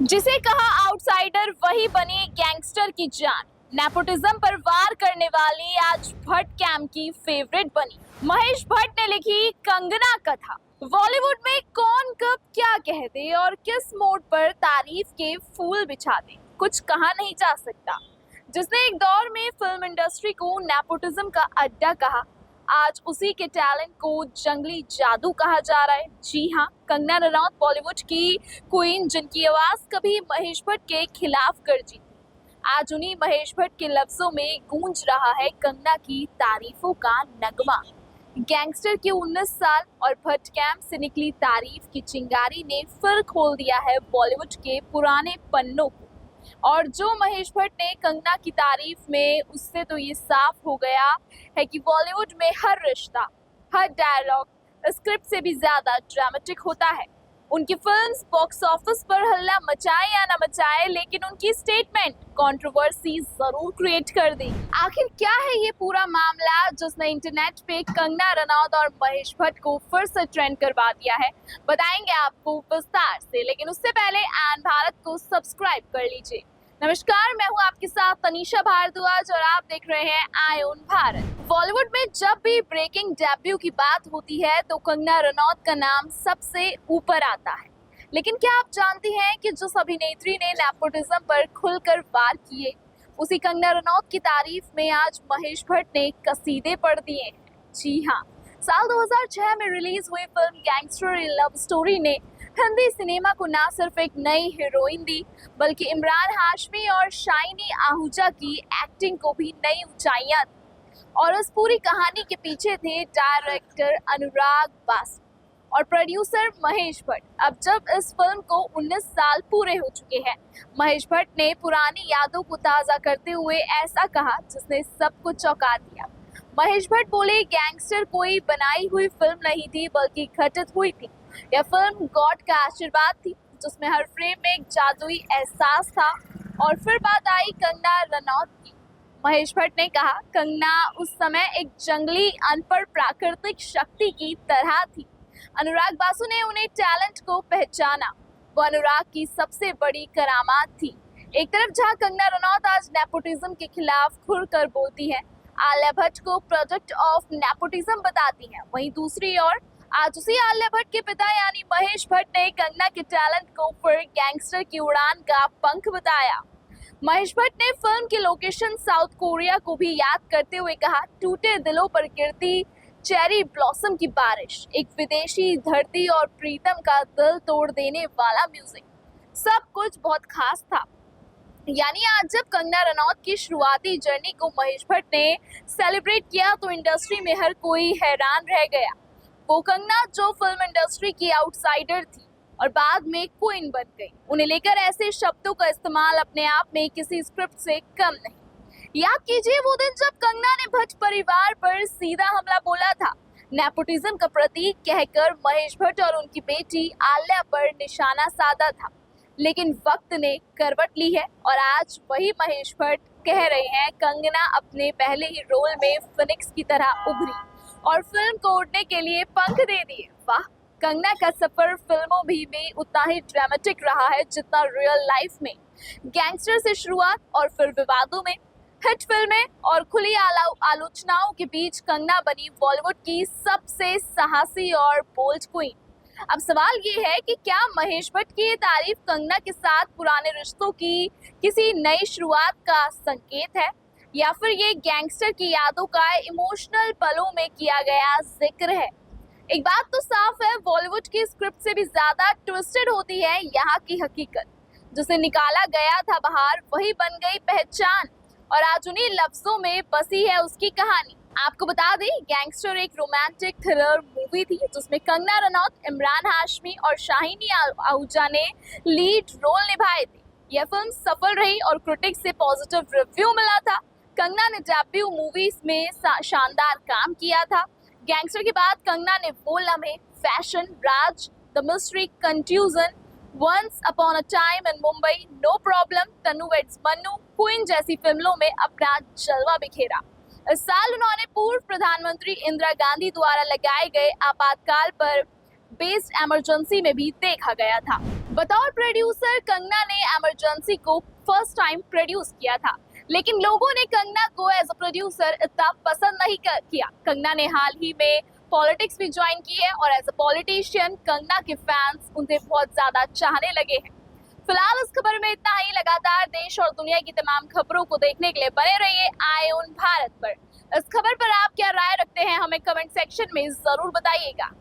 जिसे कहा आउटसाइडर वही बनी गैंगस्टर की जान। नेपोटिज्म पर वार करने वाली आज भट्ट कैंप की फेवरेट बनी। महेश भट्ट ने लिखी कंगना कथा। बॉलीवुड में कौन कब क्या कह दे और किस मोड पर तारीफ के फूल बिछा दे, कुछ कहा नहीं जा सकता। जिसने एक दौर में फिल्म इंडस्ट्री को नेपोटिज्म का अड्डा कहा, आज उसी के टैलेंट को जंगली जादू कहा जा रहा है। जी हाँ, कंगना रनौत बॉलीवुड की क्वीन, जिनकी आवाज कभी महेश भट्ट के खिलाफ गरजी थी, आज उन्हीं महेश भट्ट के लफ्जों में गूंज रहा है कंगना की तारीफों का नगमा। गैंगस्टर के 19 साल और भट्ट कैंप से निकली तारीफ की चिंगारी ने फिर खोल दिया है बॉलीवुड के पुराने पन्नों को। और जो महेश भट्ट ने कंगना की तारीफ में, उससे तो ये साफ हो गया है कि बॉलीवुड में हर रिश्ता, हर डायलॉग स्क्रिप्ट से भी ज्यादा ड्रामेटिक होता है। उनकी फिल्म्स बॉक्स ऑफिस पर हल्ला मचाए या ना मचाए, लेकिन उनकी स्टेटमेंट कंट्रोवर्सी जरूर क्रिएट कर दी। आखिर क्या है ये पूरा मामला जिसने इंटरनेट पे कंगना रनौत और महेश भट्ट को फिर से ट्रेंड करवा दिया है, बताएंगे आपको विस्तार से। लेकिन उससे पहले एन भारत को सब्सक्राइब कर लीजिए। नमस्कार, मैं हूँ आपके साथ तनीषा भारद्वाज और आप देख रहे हैं आई ऑन भारत। बॉलीवुड में जब भी ब्रेकिंग डेब्यू की बात होती है तो कंगना रनौत का नाम सबसे ऊपर आता है। लेकिन क्या आप जानती हैं कि जिस अभिनेत्री ने नेपोटिज्म पर खुलकर वार किए, उसी कंगना रनौत की तारीफ में आज महेश भट्ट ने कसीदे पढ़ दिए हैं। जी हाँ, साल 2006 में रिलीज हुई फिल्म गैंगस्टर लव स्टोरी ने हिंदी सिनेमा को ना सिर्फ एक नई हीरोइन दी, बल्कि इमरान हाशमी और शाइनी आहूजा की एक्टिंग को भी नई ऊंचाइयां दी। और उस पूरी कहानी के पीछे थे डायरेक्टर अनुराग बासु और प्रोड्यूसर महेश भट्ट। अब जब इस फिल्म को 19 साल पूरे हो चुके हैं, महेश भट्ट ने पुरानी यादों को ताज़ा करते हुए ऐसा कहा जिसने सबको चौंका दिया। महेश भट्ट बोले, गैंगस्टर कोई बनाई हुई फिल्म नहीं थी बल्कि घटित हुई थी। यह फिल्म गॉड का आशीर्वाद थी, जिसमें हर फ्रेम में एक जादुई एहसास था। और फिर बात आई कंगना रनौत की। महेश भट्ट ने कहा, कंगना उस समय एक जंगली अनपढ़ प्राकृतिक शक्ति की तरह थी। अनुराग बासु ने उन्हें टैलेंट को पहचाना, वो अनुराग की सबसे बड़ी करामात थी। एक तरफ जहां कंगना रनौत आज नेपोटिज्म के खिलाफ खुलकर बोलती है, आलिया भट्ट को प्रोडक्ट ऑफ नेपोटिज्म बताती हैं, वहीं दूसरी ओर आज उसी आलिया भट्ट के पिता यानी महेश भट्ट ने कंगना के टैलेंट को फिर गैंगस्टर की उड़ान का पंख बताया। महेश भट्ट ने फिल्म की लोकेशन साउथ कोरिया को भी याद करते हुए कहा, टूटे दिलों पर गिरती चेरी ब्लॉसम की बारिश, एक विदेशी धरती और प्रीतम का दिल तोड़ देने वाला म्यूजिक, सब कुछ बहुत खास था। यानी आज जब कंगना रनौत की शुरुआती जर्नी को महेश भट्ट ने सेलिब्रेट किया तो इंडस्ट्री में हर कोई हैरान रह गया। वो कंगना जो फिल्म इंडस्ट्री की आउटसाइडर थी और बाद में क्वीन बन गई, उन्हें लेकर ऐसे शब्दों का इस्तेमाल अपने आप में किसी स्क्रिप्ट से कम नहीं। याद कीजिए वो दिन जब कंगना ने भट्ट परिवार पर सीधा हमला बोला था, नेपोटिज्म का प्रतीक कहकर महेश भट्ट और उनकी बेटी आलिया पर निशाना साधा था। लेकिन वक्त ने करवट ली है और आज वही महेश भट्ट कह रहे हैं, कंगना अपने पहले ही रोल में फिनिक्स की तरह उभरी और फिल्म को उड़ने के लिए पंख दे दिए। वाह, कंगना का सफर फिल्मों भी उतना ही ड्रामेटिक रहा है जितना रियल लाइफ में। गैंगस्टर से शुरुआत और फिर विवादों में, हिट फिल्में और खुली आलोचनाओं के बीच कंगना बनी बॉलीवुड की सबसे साहसी और बोल्ड क्वीन। अब सवाल ये है कि क्या महेश भट्ट की ये तारीफ कंगना के साथ पुराने रिश्तों की किसी नई शुरुआत का संकेत है, या फिर ये गैंगस्टर की यादों का इमोशनल पलों में किया गया जिक्र है। एक बात तो साफ है, बॉलीवुड की स्क्रिप्ट से भी ज्यादा ट्विस्टेड होती है यहाँ की हकीकत। जिसे निकाला गया था बाहर, वही बन गई पहचान और आज उन्हीं लफ्जों में बसी है उसकी कहानी। आपको बता दें, गैंगस्टर एक रोमांटिक थ्रिलर मूवी थी जिसमें कंगना रनौत, इमरान हाशमी और शाहिनी आहूजा ने लीड रोल निभाए थे। यह फिल्म सफल रही और क्रिटिक्स से पॉजिटिव रिव्यू मिला था। कंगना ने डेब्यू मूवीज में शानदार काम किया था। गैंगस्टर के बाद कंगना ने Woh Lamhe, fashion, Raaz, the mystery, confusion, once upon a time in Mumbai, no problem, Tanu weds Manu, queen जैसी फिल्मों में अपना जलवा बिखेरा। इस साल उन्होंने पूर्व प्रधानमंत्री इंदिरा गांधी द्वारा लगाए गए आपातकाल पर बेस्ड इमरजेंसी में भी देखा गया था। बतौर प्रोड्यूसर कंगना ने इमरजेंसी को फर्स्ट टाइम प्रोड्यूस किया था, लेकिन लोगों ने कंगना को एज अ प्रोड्यूसर इतना पसंद नहीं किया। कंगना ने हाल ही में पॉलिटिक्स भी ज्वाइन की है और एज अ पॉलिटिशियन कंगना के फैंस उन्हें बहुत ज्यादा चाहने लगे हैं। फिलहाल इस खबर में इतना ही। लगातार देश और दुनिया की तमाम खबरों को देखने के लिए बने रहिए आए ऑन भारत पर। इस खबर पर आप क्या राय रखते हैं, हमें कमेंट सेक्शन में जरूर बताइएगा।